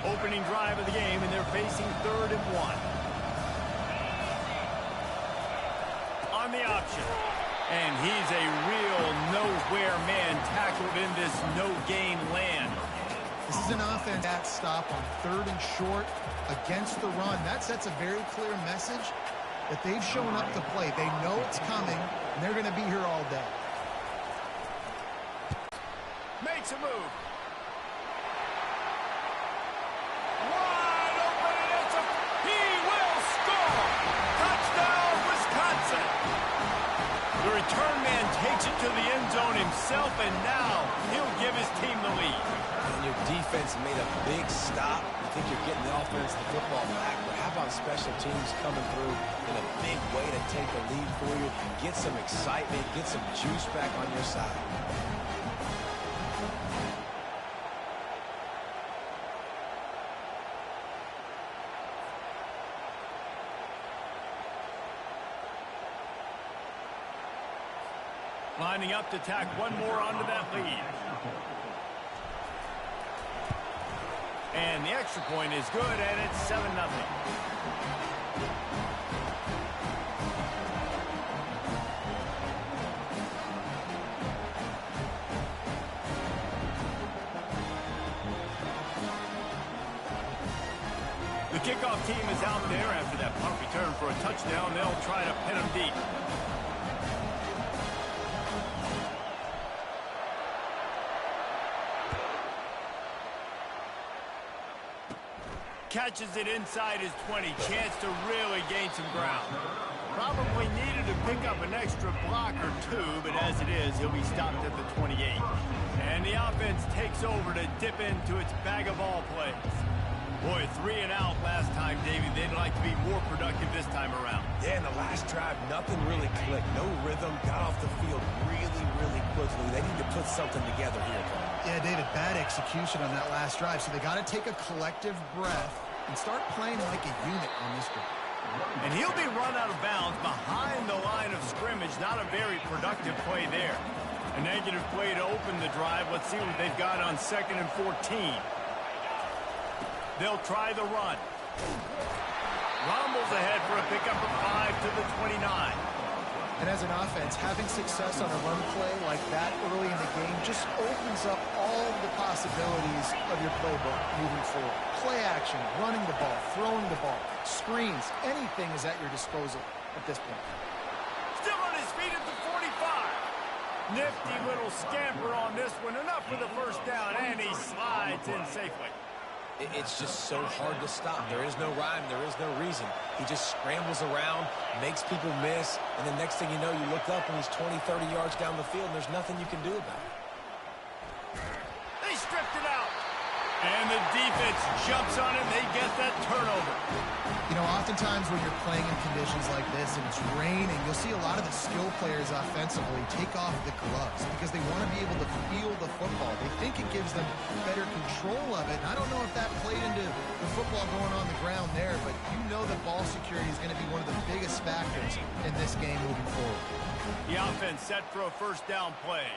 Opening drive of the game, and they're facing 3rd and 1. On the option. And he's a real nowhere man tackled in this no-gain land. This is an offense that stop on 3rd and short against the run. That sets a very clear message that they've shown up to play. They know it's coming, and they're going to be here all day. Makes a move. Wide open, and he will score! Touchdown, Wisconsin! The return man takes it to the end zone himself, and now he'll give his team the lead. And your defense made a big stop. You think you're getting the offense the football back, but how about special teams coming through in a big way to take the lead for you, get some excitement, get some juice back on your side. Lining up to tack one more onto that lead. And the extra point is good, and it's 7-0. The kickoff team is out there after that punt return for a touchdown. They'll try to pin them deep. Catches it inside his 20. Chance to really gain some ground. Probably needed to pick up an extra block or two, but as it is, he'll be stopped at the 28. And the offense takes over to dip into its bag of ball plays. Boy, 3 and out last time, Davey. They'd like to be more productive this time around. Yeah, in the last drive, nothing really clicked. No rhythm. Got off the field really, really quickly. They need to put something together here, Paul. Yeah, David, bad execution on that last drive. So they got to take a collective breath and start playing like a unit on this drive. And he'll be run out of bounds behind the line of scrimmage. Not a very productive play there. A negative play to open the drive. Let's see what they've got on 2nd and 14. They'll try the run. Rumbles ahead for a pickup of 5 to the 29. And as an offense, having success on a run play like that early in the game just opens up all the possibilities of your playbook moving forward. Play action, running the ball, throwing the ball, screens, anything is at your disposal at this point. Still on his feet at the 45. Nifty little scamper on this one. Enough for the first down, and he slides in safely. It's just so hard to stop. There is no rhyme. There is no reason. He just scrambles around, makes people miss, and the next thing you know, you look up and he's 20, 30 yards down the field, and there's nothing you can do about it. They stripped it out. And the defense jumps on it. They get that turnover. You know, oftentimes when you're playing in conditions like this and it's raining, you'll see a lot of the skill players offensively take off the gloves because they want to be able to feel the football. They think it gives them better control of it. And I don't know if that played into the football going on the ground there, but you know that ball security is going to be one of the biggest factors in this game moving forward. The offense set for a first down play.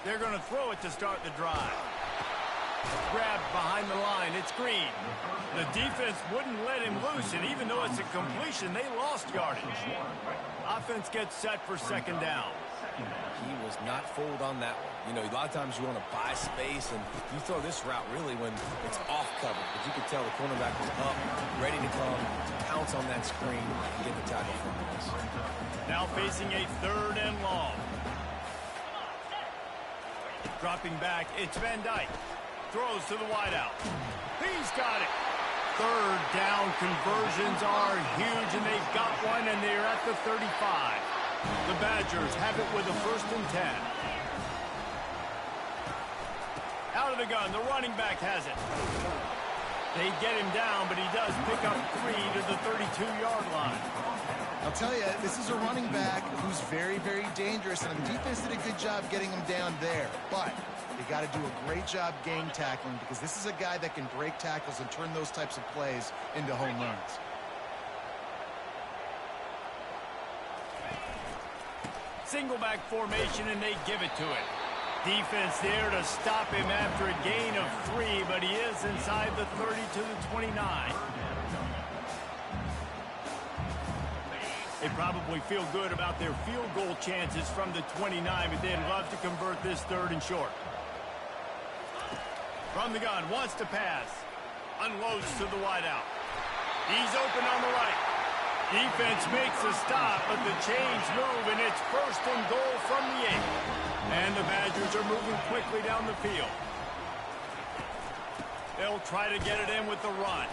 They're going to throw it to start the drive. Grabbed behind the line. It's Green. The defense wouldn't let him loose, and even though it's a completion, they lost yardage. Offense gets set for 2nd down. He was not fooled on that one. You know, a lot of times you want to buy space, and you throw this route really when it's off cover. But you can tell the cornerback was up, ready to come, to pounce on that screen and get the tackle from this. Now facing a 3rd and long. Dropping back, it's Van Dyke. Throws to the wideout. He's got it. 3rd down conversions are huge, and they've got one, and they're at the 35. The Badgers have it with a 1st and 10. Out of the gun, the running back has it. They get him down, but he does pick up 3 to the 32-yard line. I'll tell you, this is a running back who's very, very dangerous, and the defense did a good job getting him down there. But they got to do a great job gang tackling because this is a guy that can break tackles and turn those types of plays into home runs. Single back formation, and they give it to it. Defense there to stop him after a gain of 3, but he is inside the 30 to the 29. They probably feel good about their field goal chances from the 29, but they'd love to convert this 3rd and short. From the gun, wants to pass. Unloads to the wideout. He's open on the right. Defense makes a stop, but the chains move, and it's 1st and goal from the 8. And the Badgers are moving quickly down the field. They'll try to get it in with the run.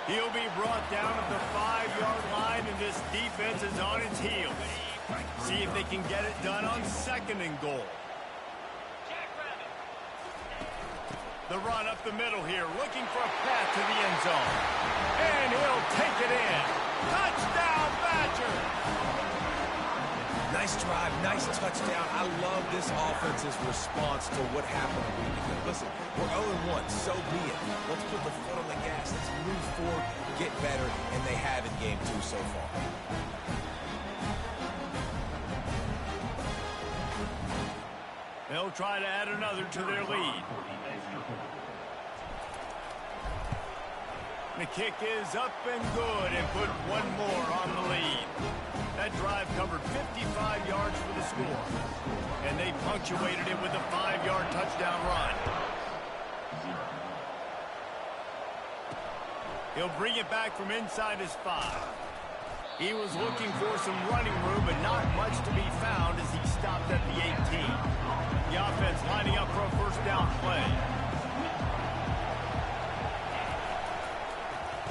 He'll be brought down at the 5-yard line, and this defense is on its heels. See if they can get it done on 2nd and goal. The run up the middle here, looking for a path to the end zone. And he'll take it in. Touchdown, Badger! Nice drive, nice touchdown. I love this offense's response to what happened a week ago. Listen, we're 0-1, so be it. Let's put the foot on the gas. Let's move forward, get better, and they have in game 2 so far. They'll try to add another to their lead. The kick is up and good and put one more on the lead. That drive covered 55 yards for the score. And they punctuated it with a 5-yard touchdown run. He'll bring it back from inside his 5. He was looking for some running room, but not much to be found as he stopped at the 18. The offense lining up for a 1st down play.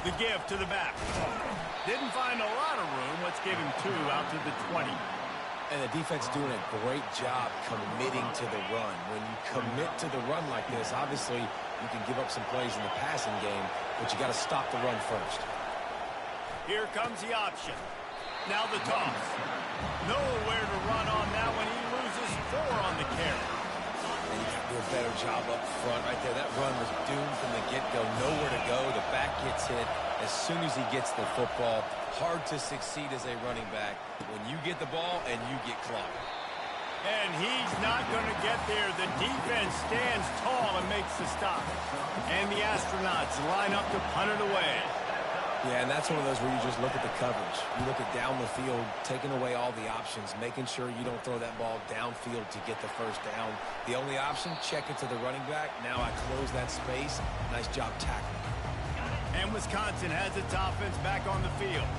The give to the back. Didn't find a lot of room. Let's give him 2 out to the 20. And the defense doing a great job committing to the run. When you commit to the run like this, obviously you can give up some plays in the passing game, but you got to stop the run first. Here comes the option. Now the toss. Nowhere to run on that one. He loses 4 on the carry. And you can do a better job up front right there. That run was doomed from the get-go. Nowhere to go. The back gets hit as soon as he gets the football. Hard to succeed as a running back when you get the ball and you get clocked. And he's not going to get there. The defense stands tall and makes the stop. And the Astronauts line up to punt it away. Yeah, and that's one of those where you just look at the coverage. You look at down the field, taking away all the options, making sure you don't throw that ball downfield to get the 1st down. The only option, check it to the running back. Now I close that space. Nice job tackling. And Wisconsin has its offense back on the field.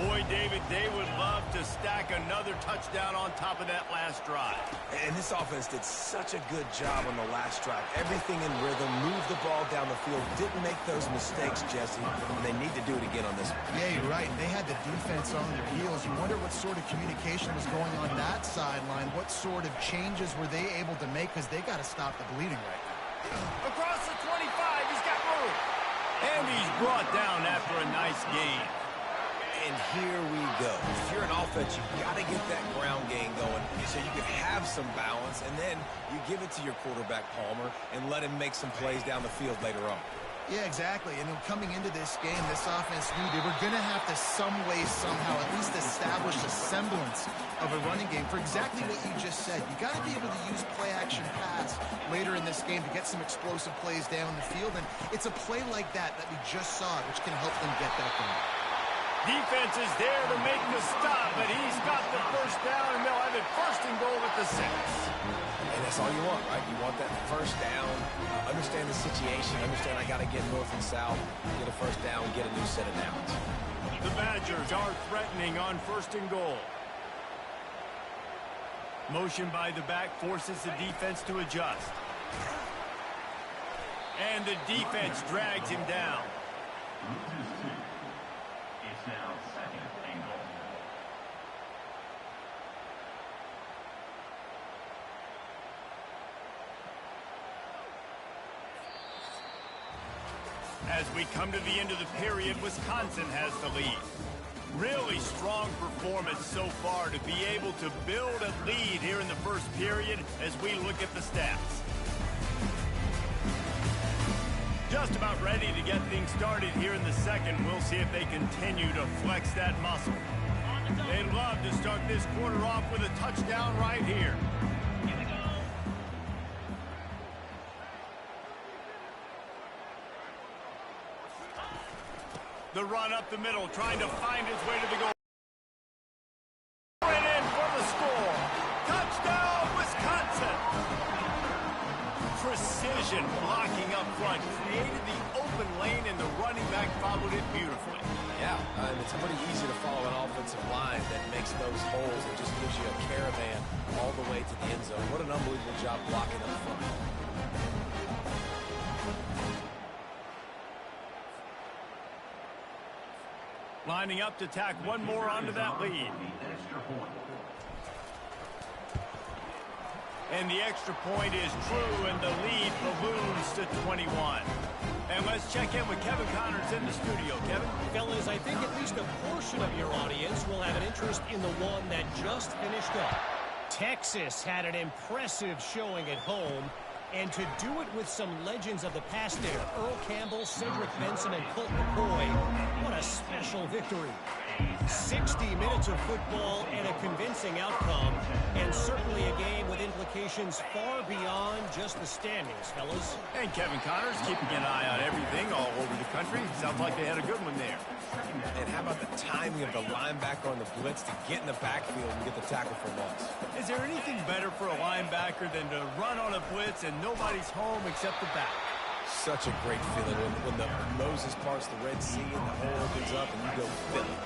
Boy, David, they would love to stack another touchdown on top of that last drive. And this offense did such a good job on the last drive. Everything in rhythm, moved the ball down the field, didn't make those mistakes, Jesse, and they need to do it again on this one. Yeah, you're right. They had the defense on their heels. You wonder what sort of communication was going on that sideline. What sort of changes were they able to make, because they got to stop the bleeding right now. Across the 25, he's got room. And he's brought down after a nice gain. And here we go. If you're an offense, you've got to get that ground game going so you can have some balance, and then you give it to your quarterback, Palmer, and let him make some plays down the field later on. Yeah, exactly. And coming into this game, this offense knew they were going to have to some way, somehow, at least establish a semblance of a running game for exactly what you just said. You got to be able to use play-action pass later in this game to get some explosive plays down the field, and it's a play like that we just saw, which can help them get that going. Defense is there to make the stop, but he's got the 1st down, and they'll have it 1st and goal at the 6. And that's all you want, right? You want that 1st down, understand the situation, understand I got to get north and south, get a 1st down, get a new set of downs. The Badgers are threatening on 1st and goal. Motion by the back forces the defense to adjust. And the defense drags him down. As we come to the end of the period, Wisconsin has the lead. Really strong performance so far to be able to build a lead here in the 1st period as we look at the stats. Just about ready to get things started here in the 2nd. We'll see if they continue to flex that muscle. They'd love to start this quarter off with a touchdown right here. The run up the middle, trying to find his way to the goal. Right in for the score. Touchdown, Wisconsin. Precision blocking up front. Created the open lane, and the running back followed it beautifully. Yeah, it's pretty easy to follow an offensive line that makes those holes and just gives you a caravan all the way to the end zone. What an unbelievable job blocking up front. Lining up to tack one more onto that lead. And the extra point is true, and the lead balloons to 21. And let's check in with Kevin Connors in the studio. Kevin? Fellas, I think at least a portion of your audience will have an interest in the one that just finished up. Texas had an impressive showing at home, and to do it with some legends of the past there, Earl Campbell, Cedric Benson, and Colt McCoy, what a special victory. 60 minutes of football and a convincing outcome, and certainly a game with implications far beyond just the standings, fellas. And Kevin Connors keeping an eye on everything all over the country. Sounds like they had a good one there. And how about the timing of the linebacker on the blitz to get in the backfield and get the tackle for loss? Is there anything better for a linebacker than to run on a blitz and nobody's home except the back? Such a great feeling when the Moses parts the Red Sea and the hole opens up and you go fill it.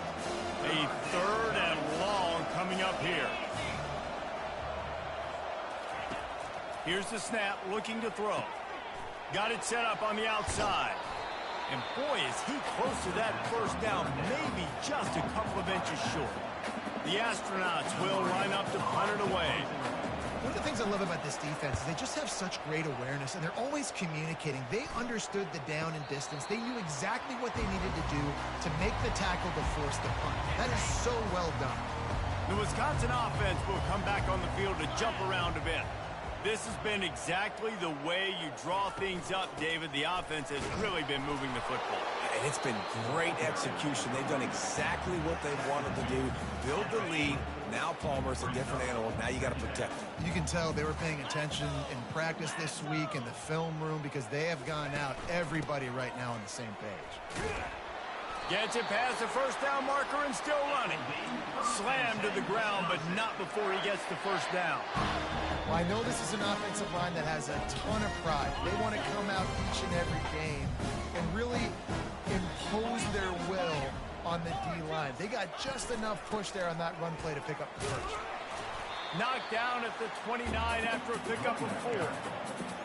A third and long coming up here. Here's the snap, looking to throw. Got it set up on the outside. And boy, is he close to that first down, maybe just a couple of inches short. The Astronauts will line up to punt it away. One of the things I love about this defense is they just have such great awareness, and they're always communicating. They understood the down and distance. They knew exactly what they needed to do to make the tackle to force the punt. That is so well done. The Wisconsin offense will come back on the field to jump around a bit. This has been exactly the way you draw things up, David. The offense has really been moving the football. And it's been great execution. They've done exactly what they wanted to do. Build the lead. Now Palmer's a different animal. Now you got to protect him. You can tell they were paying attention in practice this week in the film room because they have gone out, everybody right now on the same page. Gets it past the first down marker and still running. Slammed to the ground, but not before he gets the first down. Well, I know this is an offensive line that has a ton of pride. They want to come out each and every game and really impose their will on the D-line. They got just enough push there on that run play to pick up the first. Knocked down at the 29 after a pickup of 4.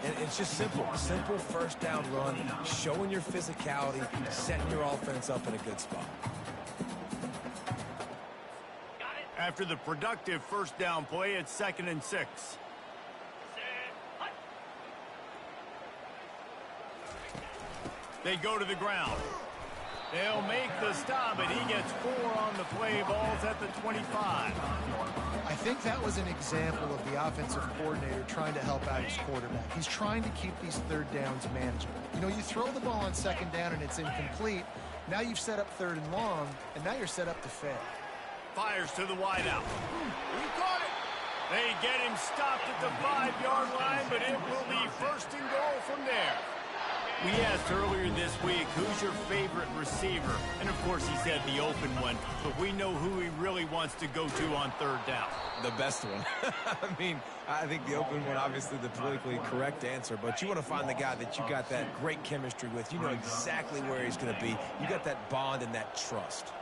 And it's just simple. Simple first down run, showing your physicality, setting your offense up in a good spot. After the productive first down play, it's 2nd and 6. They go to the ground. They'll make the stop, and he gets 4 on the play. Ball's at the 25. I think that was an example of the offensive coordinator trying to help out his quarterback. He's trying to keep these third downs manageable. You know, you throw the ball on 2nd down and it's incomplete. Now you've set up 3rd and long, and now you're set up to fail. Fires to the wideout. He caught it. They get him stopped at the 5-yard line, but it will be 1st and goal from there. We asked earlier this week, who's your favorite receiver? And, of course, he said the open one, but we know who he really wants to go to on 3rd down. The best one. I mean, I think the open one, obviously the politically correct answer, but you want to find the guy that you got that great chemistry with. You know exactly where he's going to be. You got that bond and that trust.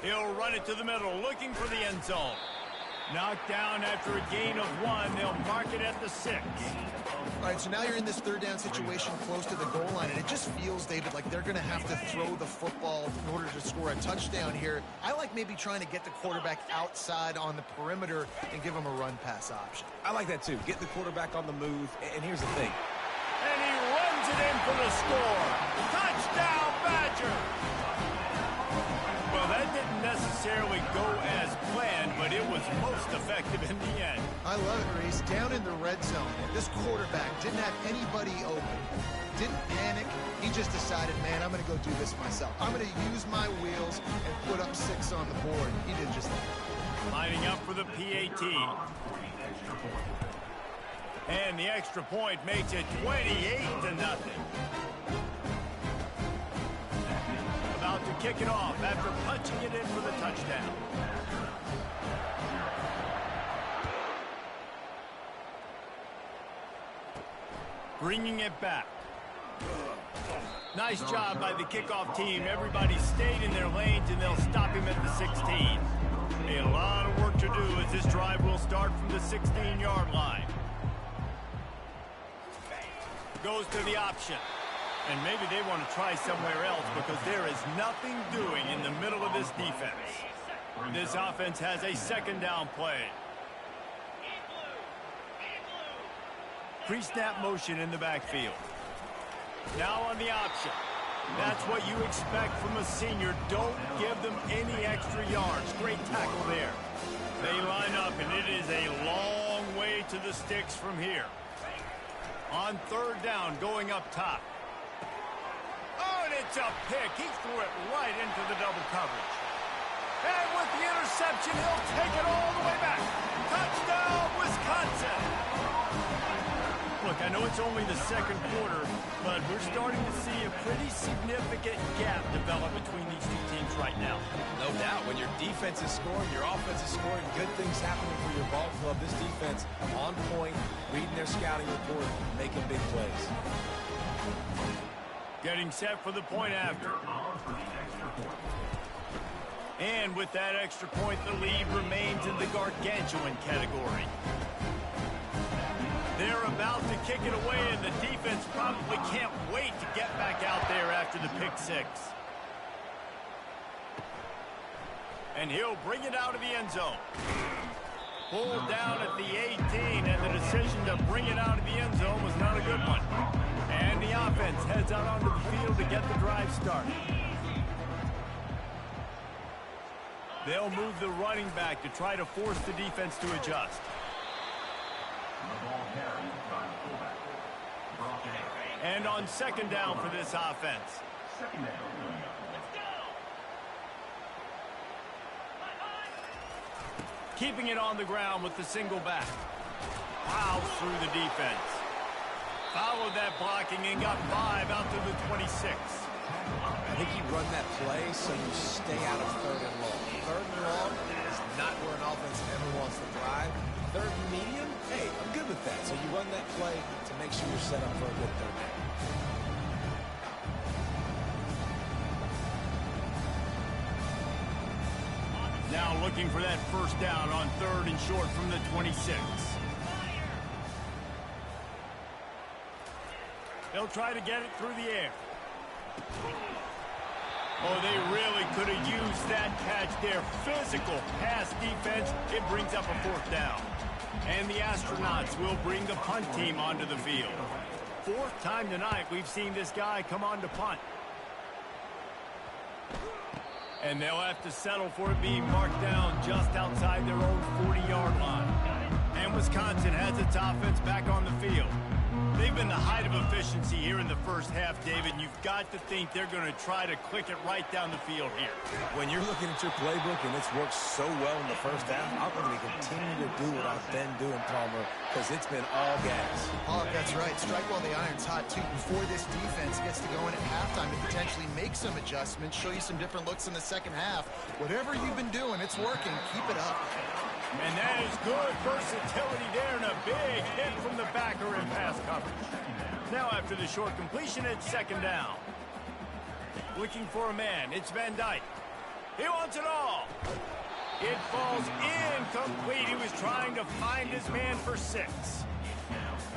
He'll run it to the middle, looking for the end zone. Knocked down after a gain of 1. They'll mark it at the 6. All right, so now you're in this 3rd down situation close to the goal line, and it just feels, David, like they're going to have to throw the football in order to score a touchdown here. I like maybe trying to get the quarterback outside on the perimeter and give him a run-pass option. I like that, too. Get the quarterback on the move, and here's the thing. And he runs it in for the score. Touchdown, Badger! Well, that didn't necessarily go as planned, but it was most effective in the end. I love it, Reese. Down in the red zone, this quarterback didn't have anybody open. Didn't panic. He just decided, man, I'm going to go do this myself. I'm going to use my wheels and put up 6 on the board. He did just that. Lining up for the PAT. And the extra point makes it 28-0. kick it off after punching it in for the touchdown. Bringing it back. Nice job by the kickoff team. Everybody stayed in their lanes, and they'll stop him at the 16. A lot of work to do as this drive will start from the 16-yard line. Goes to the option. And maybe they want to try somewhere else because there is nothing doing in the middle of this defense. This offense has a second down play. Pre-snap motion in the backfield. Now on the option. That's what you expect from a senior. Don't give them any extra yards. Great tackle there. They line up, and it is a long way to the sticks from here. On third down, going up top. Oh, and it's a pick. He threw it right into the double coverage. And with the interception, he'll take it all the way back. Touchdown, Wisconsin! Look, I know it's only the second quarter, but we're starting to see a pretty significant gap develop between these two teams right now. No doubt. When your defense is scoring, your offense is scoring, good things happening for your ball club. This defense on point, reading their scouting report, making big plays. Getting set for the point after. And with that extra point, the lead remains in the gargantuan category. They're about to kick it away, and the defense probably can't wait to get back out there after the pick six. And he'll bring it out of the end zone. Pulled down at the 18, and the decision to bring it out of the end zone was not a good one. And the offense heads out onto the field to get the drive started. They'll move the running back to try to force the defense to adjust. And on second down for this offense. Keeping it on the ground with the single back. Plows through the defense. Followed that blocking and got 5 out to the 26. I think you run that play so you stay out of third and long. Third and long is not where an offense ever wants to drive. Third and medium, hey, I'm good with that. So you run that play to make sure you're set up for a good third down. Now looking for that first down on third and short from the 26. They'll try to get it through the air. Oh, they really could have used that catch there. Physical pass defense. It brings up a fourth down. And the Astronauts will bring the punt team onto the field. Fourth time tonight we've seen this guy come on to punt. And they'll have to settle for it being marked down just outside their own 40-yard line. And Wisconsin has its offense back on the field. They've been the height of efficiency here in the first half, David, and you've got to think they're going to try to click it right down the field here. When you're looking at your playbook and it's worked so well in the first half, I'm going to continue to do what I've been doing, Palmer, because it's been all gas. Oh, that's right. Strike while the iron's hot, too, before this defense gets to go in at halftime to potentially make some adjustments, show you some different looks in the second half. Whatever you've been doing, it's working. Keep it up. And that is good versatility there, and a big hit from the backer in pass coverage. Now after the short completion, it's second down. Looking for a man, it's Van Dyke. He wants it all. It falls incomplete. He was trying to find his man for 6.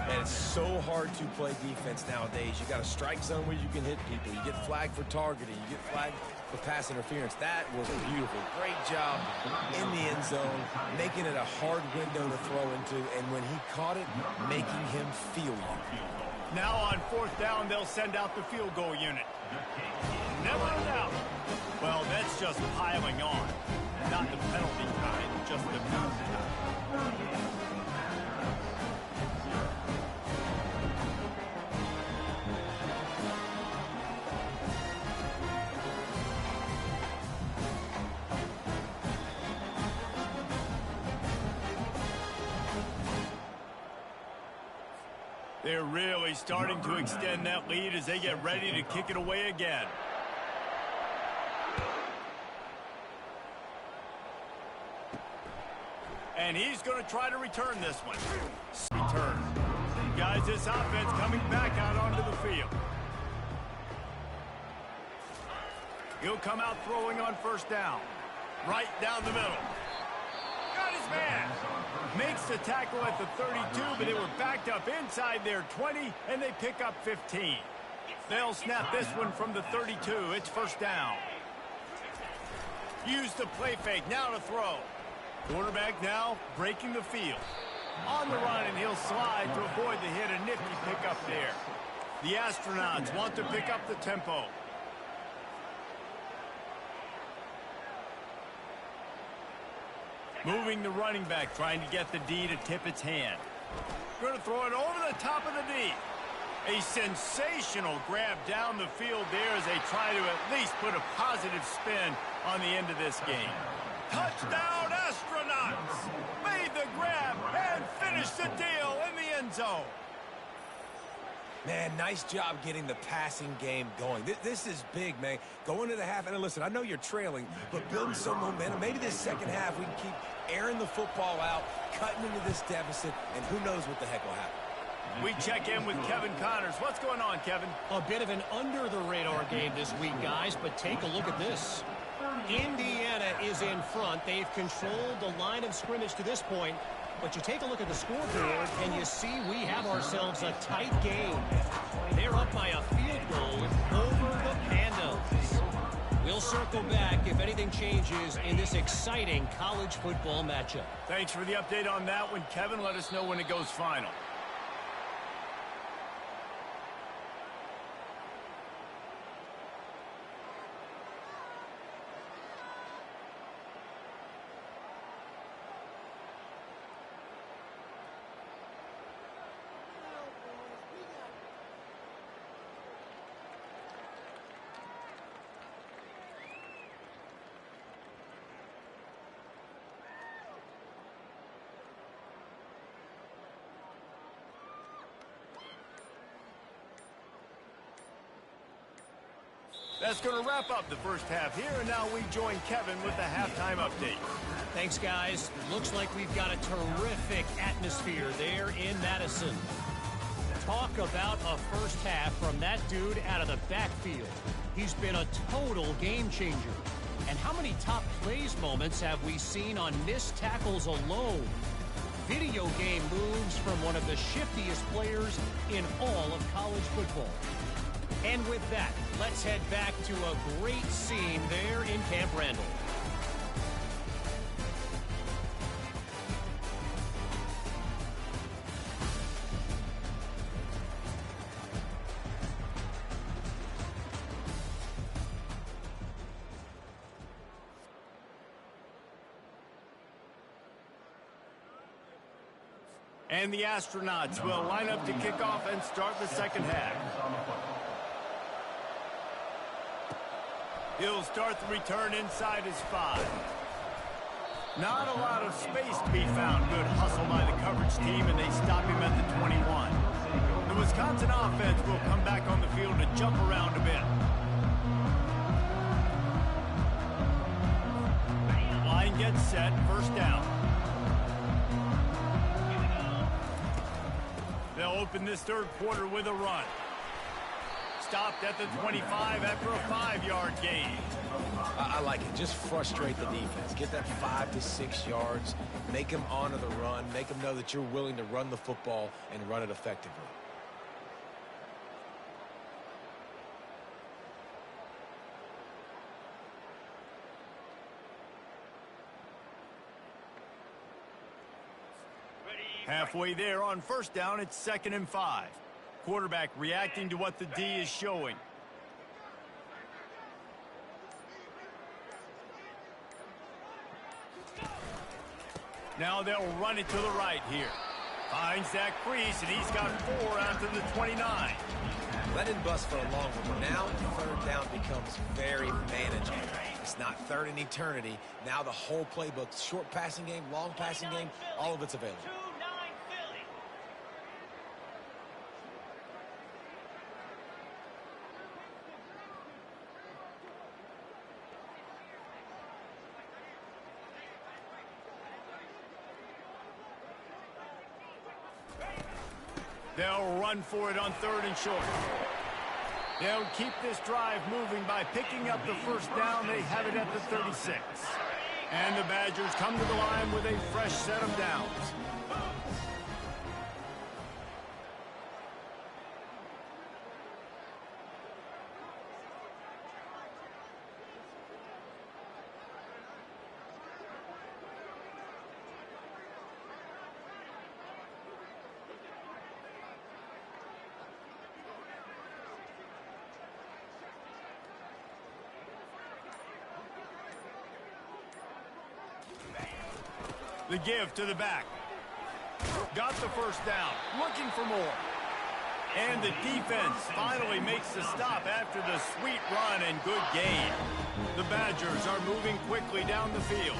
And it's so hard to play defense nowadays. You got a strike zone where you can hit people. You get flagged for targeting. You get flagged for pass interference. That was beautiful. Great job in the end zone, making it a hard window to throw into, and when he caught it, making him feel you. Now on fourth down, they'll send out the field goal unit. Never in doubt. Well, that's just piling on. Not the penalty kind, just the penalty kind. They're really starting to extend that lead as they get ready to kick it away again. And he's going to try to return this one. Return. Guys, this offense coming back out onto the field. He'll come out throwing on first down. Right down the middle. Got his man. Makes the tackle at the 32, but they were backed up inside their 20, and they pick up 15. They'll snap this one from the 32. It's first down. Use the play fake. Now to throw. Quarterback now breaking the field. On the run, and he'll slide to avoid the hit. A nifty pickup there. The Astronauts want to pick up the tempo. Moving the running back, trying to get the D to tip its hand. Going to throw it over the top of the D. A sensational grab down the field there as they try to at least put a positive spin on the end of this game. Touchdown, Astronauts! Made the grab and finished the deal in the end zone. Man, nice job getting the passing game going. This is big, man. Going to the half, and listen, I know you're trailing, but building some momentum. Maybe this second half we can keep airing the football out, cutting into this deficit, and who knows what the heck will happen. We check in with Kevin Connors. What's going on, Kevin? A bit of an under-the-radar game this week, guys, but take a look at this. Indiana is in front. They've controlled the line of scrimmage to this point. But you take a look at the scoreboard, and you see we have ourselves a tight game. They're up by a field goal over the Pandas. We'll circle back if anything changes in this exciting college football matchup. Thanks for the update on that one, Kevin. Let us know when it goes final. That's going to wrap up the first half here, and now we join Kevin with the halftime update. Thanks, guys. Looks like we've got a terrific atmosphere there in Madison. Talk about a first half from that dude out of the backfield. He's been a total game changer. And how many top plays moments have we seen on missed tackles alone? Video game moves from one of the shiftiest players in all of college football. And with that, let's head back to a great scene there in Camp Randall. And the Astronauts will line up to kick off and start the second half. He'll start the return inside his 5. Not a lot of space to be found. Good hustle by the coverage team, and they stop him at the 21. The Wisconsin offense will come back on the field to jump around a bit. Line gets set, first down. They'll open this third quarter with a run. Stopped at the 25 after a 5-yard gain. I like it. Just frustrate the defense. Get that 5 to 6 yards. Make them honor the run. Make them know that you're willing to run the football and run it effectively. Halfway there on first down, it's 2nd and 5. Quarterback reacting to what the D is showing. Now they'll run it to the right here. Finds that crease, and he's got 4 out to the 29. Let him bust for a long one. Now third down becomes very manageable. It's not third in eternity. Now the whole playbook, short passing game, long passing game, all of it's available. They'll run for it on 3rd and short. They'll keep this drive moving by picking up the first down. They have it at the 36. And the Badgers come to the line with a fresh set of downs. The give to the back. Got the first down. Looking for more. And the defense finally makes the stop after the sweet run and good gain. The Badgers are moving quickly down the field.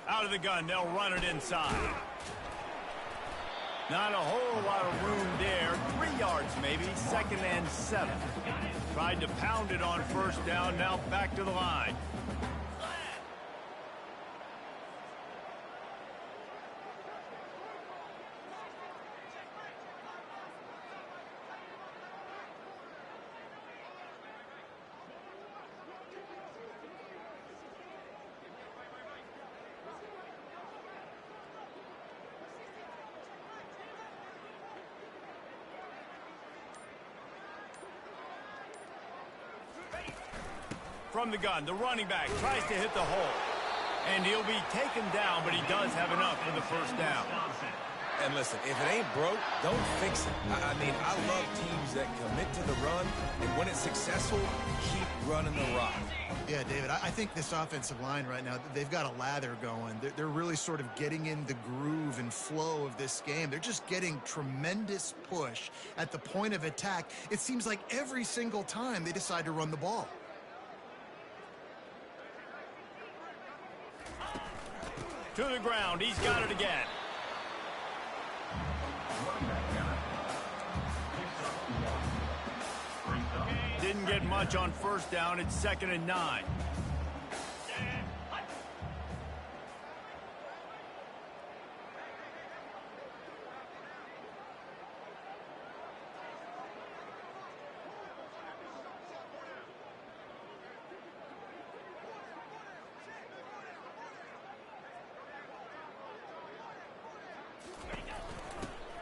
Out of the gun, they'll run it inside. Not a whole lot of room there. 3 yards maybe, 2nd and 7. Tried to pound it on first down, now back to the line. From the gun, the running back tries to hit the hole. And he'll be taken down, but he does have enough for the first down. And listen, if it ain't broke, don't fix it. I mean, I love teams that commit to the run, and when it's successful, keep running the rock. Yeah, David, I think this offensive line right now, they've got a lather going. They're really sort of getting in the groove and flow of this game. They're just getting tremendous push at the point of attack. It seems like every single time they decide to run the ball. To the ground, he's got it again. Didn't get much on first down. It's 2nd and 9.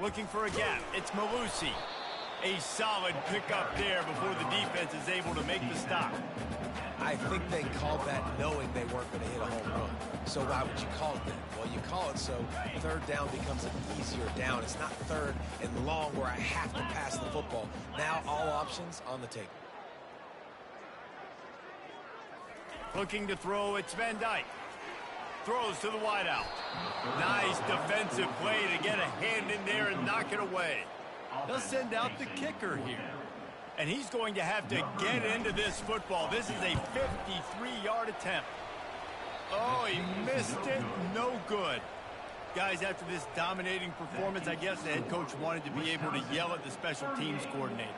Looking for a gap. It's Malusi. A solid pickup there before the defense is able to make the stop. I think they called that knowing they weren't going to hit a home run. So why would you call it that? Well, you call it so 3rd down becomes an easier down. It's not 3rd and long where I have to pass the football. Now all options on the table. Looking to throw, it's Van Dyke. Throws to the wideout. Nice defensive play to get a hand in there and knock it away. They'll send out the kicker here. And he's going to have to get into this football. This is a 53-yard attempt. Oh, he missed it. No good. Guys, after this dominating performance, I guess the head coach wanted to be able to yell at the special teams coordinator.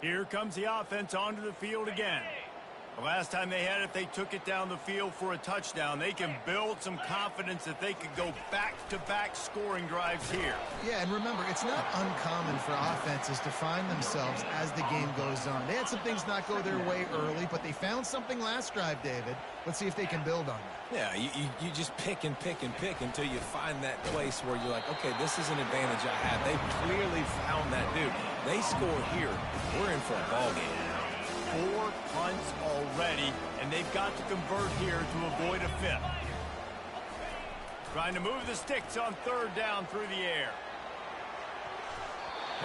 Here comes the offense onto the field again. The last time they had it, they took it down the field for a touchdown. They can build some confidence that they could go back-to-back scoring drives here. Yeah, and remember, it's not uncommon for offenses to find themselves as the game goes on. They had some things not go their way early, but they found something last drive, David. Let's see if they can build on it. Yeah, you just pick and pick and pick until you find that place where you're like, okay, this is an advantage I have. They clearly found that dude. They score here. We're in for a ball game. 4 punts already, and they've got to convert here to avoid a 5th. Trying to move the sticks on 3rd down through the air.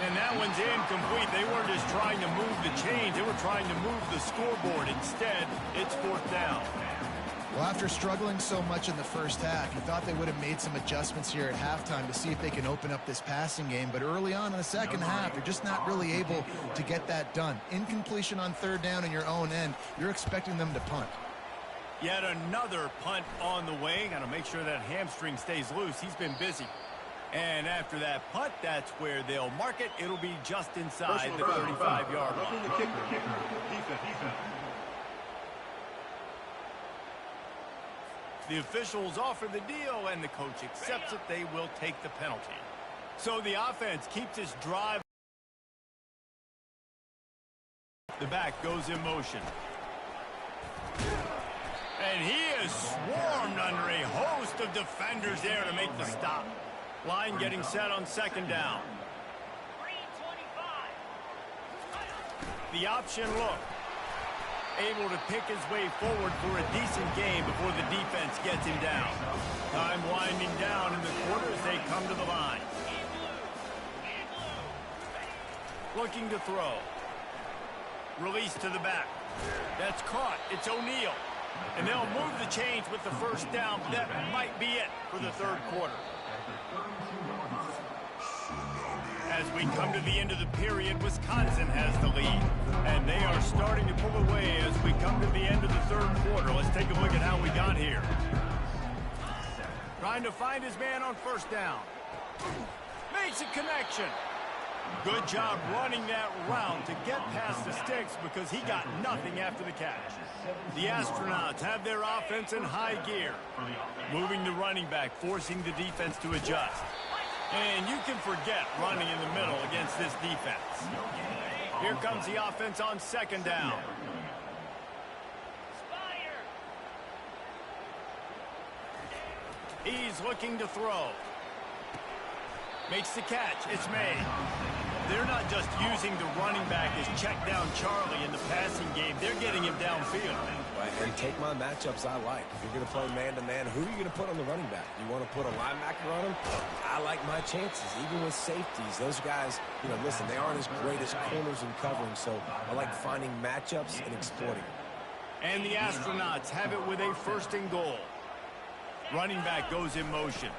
And that one's incomplete. They weren't just trying to move the chains. They were trying to move the scoreboard. Instead, it's fourth down. Well, after struggling so much in the first half, you thought they would have made some adjustments here at halftime to see if they can open up this passing game. But early on in the second half, they're just not really able to get that done. Incompletion on third down in your own end, you're expecting them to punt. Yet another punt on the way. Got to make sure that hamstring stays loose. He's been busy. And after that punt, that's where they'll mark it. It'll be just inside the 35-yard line. The officials offer the deal, and the coach accepts it. They will take the penalty. So the offense keeps its drive. The back goes in motion. And he is swarmed under a host of defenders there to make the stop. Line getting set on second down. The option look. Able to pick his way forward for a decent game before the defense gets him down. Time winding down in the quarter as they come to the line. Looking to throw. Release to the back. That's caught. It's O'Neal. And they'll move the chains with the first down. That might be it for the third quarter. As we come to the end of the period, Wisconsin has the lead. And they are starting to pull away as we come to the end of the third quarter. Let's take a look at how we got here. Trying to find his man on first down. Makes a connection. Good job running that route to get past the sticks because he got nothing after the catch. The Astronauts have their offense in high gear. Moving the running back, forcing the defense to adjust. And you can forget running in the middle against this defense. Here comes the offense on second down. He's looking to throw. Makes the catch. It's made. They're not just using the running back as check down Charlie in the passing game. They're getting him downfield. Right, and take my matchups I like. If you're going to play man-to-man, who are you going to put on the running back? You want to put a linebacker on him? I like my chances, even with safeties. Those guys, you know, listen, they aren't as great as corners and covering, so I like finding matchups and exploiting them. And the Astronauts have it with a first and goal. Running back goes in motion.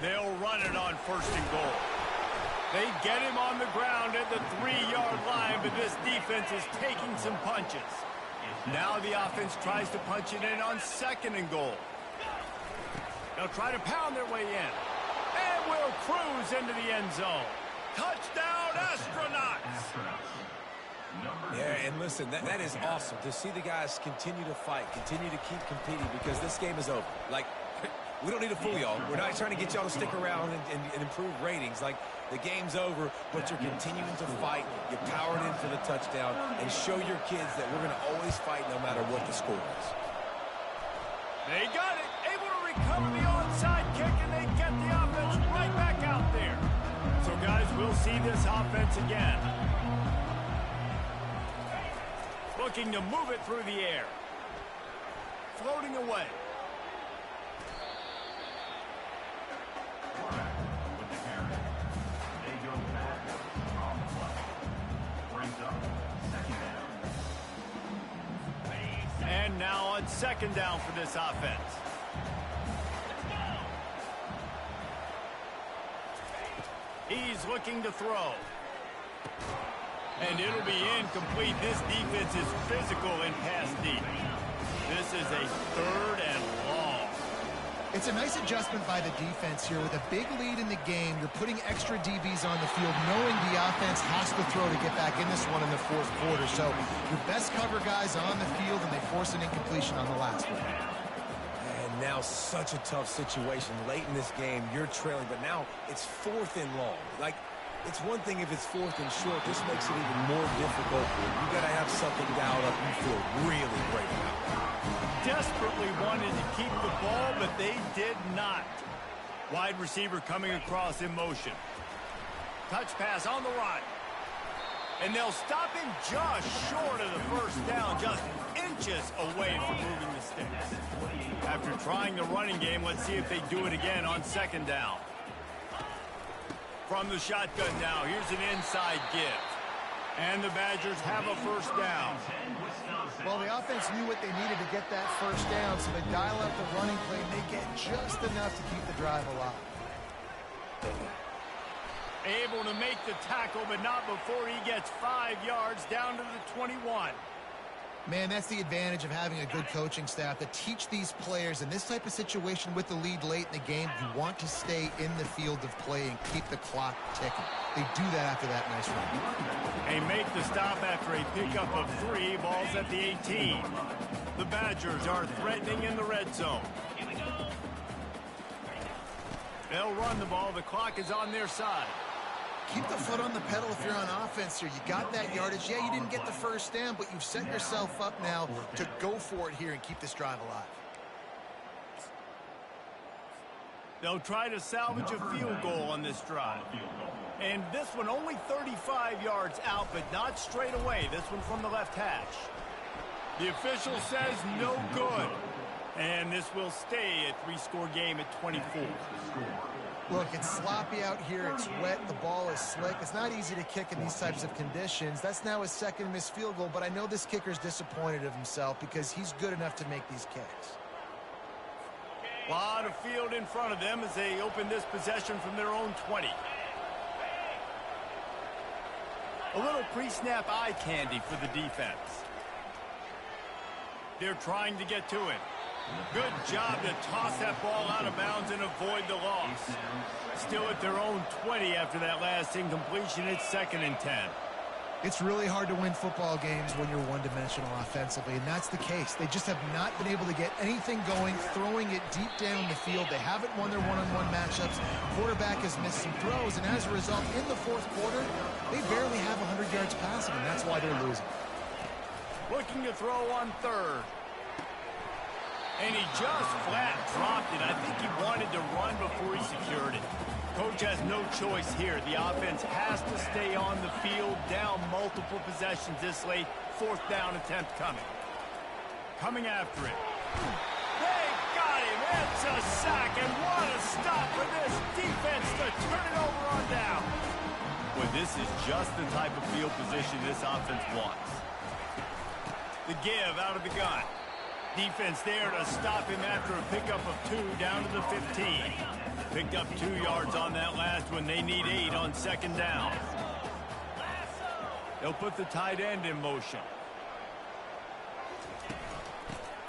They'll run it on first and goal. They get him on the ground at the 3-yard line, but this defense is taking some punches. Now the offense tries to punch it in on second and goal. They'll try to pound their way in. And will cruise into the end zone. Touchdown, Astronauts! Yeah, and listen, that is awesome to see the guys continue to fight, continue to keep competing because this game is over. Like, we don't need to fool y'all. We're not trying to get y'all to stick around and improve ratings. Like, the game's over, but you're continuing to fight. You powered in for the touchdown and show your kids that we're going to always fight no matter what the score is. They got it. Able to recover the onside kick, and they get the offense right back out there. So, guys, we'll see this offense again. Looking to move it through the air. Floating away. And now on second down for this offense. He's looking to throw. And it'll be incomplete. This defense is physical and pass deep. This is a third and long. It's a nice adjustment by the defense here. With a big lead in the game, you're putting extra DBs on the field, knowing the offense has to throw to get back in this one in the fourth quarter. So your best cover guys on the field, and they force an incompletion on the last one. And now such a tough situation. Late in this game, you're trailing, but now it's fourth and long. Like, it's one thing if it's fourth and short. This makes it even more difficult. You got to have something dialed up you feel really great about. Desperately wanted to keep the ball, but they did not. Wide receiver coming across in motion. Touch pass on the right. And they'll stop him just short of the first down, just inches away from moving the sticks. After trying the running game, let's see if they do it again on second down. From the shotgun now, here's an inside give. And the Badgers have a first down. Well, the offense knew what they needed to get that first down, so they dial up the running play and they get just enough to keep the drive alive. Able to make the tackle, but not before he gets 5 yards down to the 21. Man, that's the advantage of having a good coaching staff to teach these players in this type of situation with the lead late in the game. You want to stay in the field of play and keep the clock ticking. They do that after that nice run. They make the stop after a pickup of 3. Ball's at the 18. The Badgers are threatening in the red zone. They'll run the ball. The clock is on their side. Keep the foot on the pedal if you're on offense here. You got that yardage. Yeah, you didn't get the first down, but you've set yourself up now to go for it here and keep this drive alive. They'll try to salvage a field goal on this drive. And this one only 35 yards out, but not straight away. This one from the left hash. The official says no good. And this will stay a 3-score game at 24. Look, it's sloppy out here. It's wet. The ball is slick. It's not easy to kick in these types of conditions. That's now his second missed field goal, but I know this kicker's disappointed of himself because he's good enough to make these kicks. A lot of field in front of them as they open this possession from their own 20. A little pre-snap eye candy for the defense. They're trying to get to it. Good job to toss that ball out of bounds and avoid the loss. Still at their own 20 after that last incompletion. It's 2nd and 10. It's really hard to win football games when you're one-dimensional offensively, and that's the case. They just have not been able to get anything going, throwing it deep down the field. They haven't won their one-on-one matchups. Quarterback has missed some throws, and as a result, in the fourth quarter, they barely have 100 yards passing, and that's why they're losing. Looking to throw on 3rd. And he just flat dropped it. I think he wanted to run before he secured it. Coach has no choice here. The offense has to stay on the field, down multiple possessions this late. 4th down attempt coming. Coming after it. They got him. It's a sack, and what a stop for this defense to turn it over on down. Well, this is just the type of field position this offense wants. The give out of the gun. Defense there to stop him after a pickup of 2 down to the 15. Picked up 2 yards on that last one. They need 8 on 2nd down. They'll put the tight end in motion.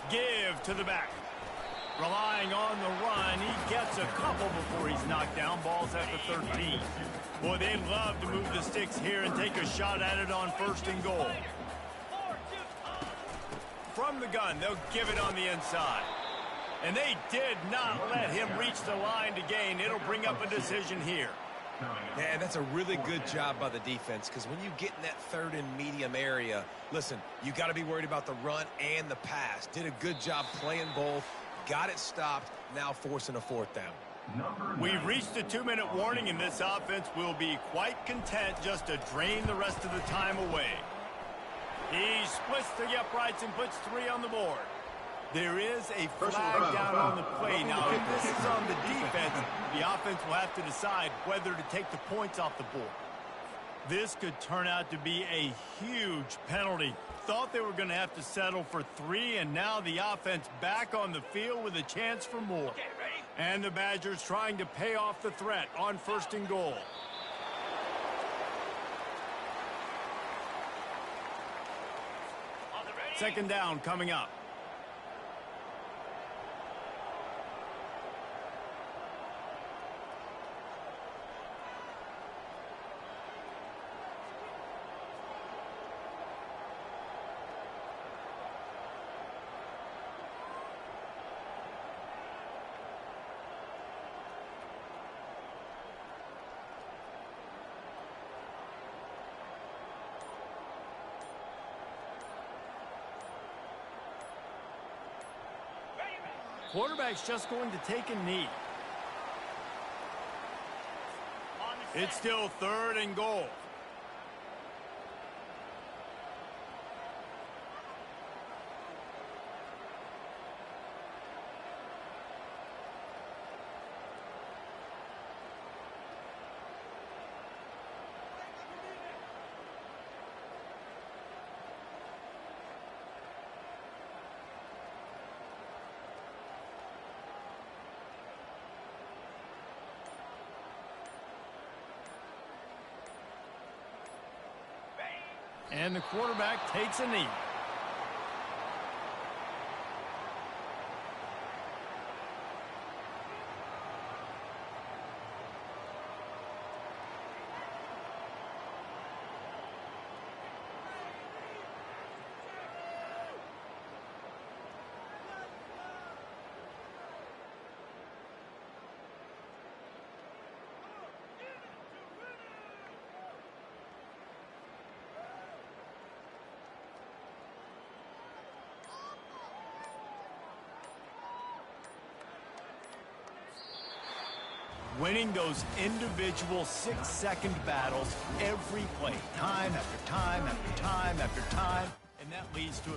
Give to the back. Relying on the run. He gets a couple before he's knocked down. Ball's at the 13. Boy, they'd love to move the sticks here and take a shot at it on 1st and goal. From the gun, they'll give it on the inside. And they did not let him reach the line to gain. It'll bring up a decision here. Man, that's a really good job by the defense, because when you get in that 3rd and medium area, listen, you got to be worried about the run and the pass. Did a good job playing both, got it stopped, now forcing a 4th down. We've reached a 2-minute warning, and this offense will be quite content just to drain the rest of the time away. He splits the uprights and puts 3 on the board. There is a flag down on the play. Now, if this is on the defense, the offense will have to decide whether to take the points off the board. This could turn out to be a huge penalty. Thought they were going to have to settle for 3, and now the offense back on the field with a chance for more. And the Badgers trying to pay off the threat on 1st and goal. Second down coming up. Quarterback's just going to take a knee. It's still 3rd and goal. And the quarterback takes a knee. Winning those individual 6-second battles every play, time after time after time after time, and that leads to a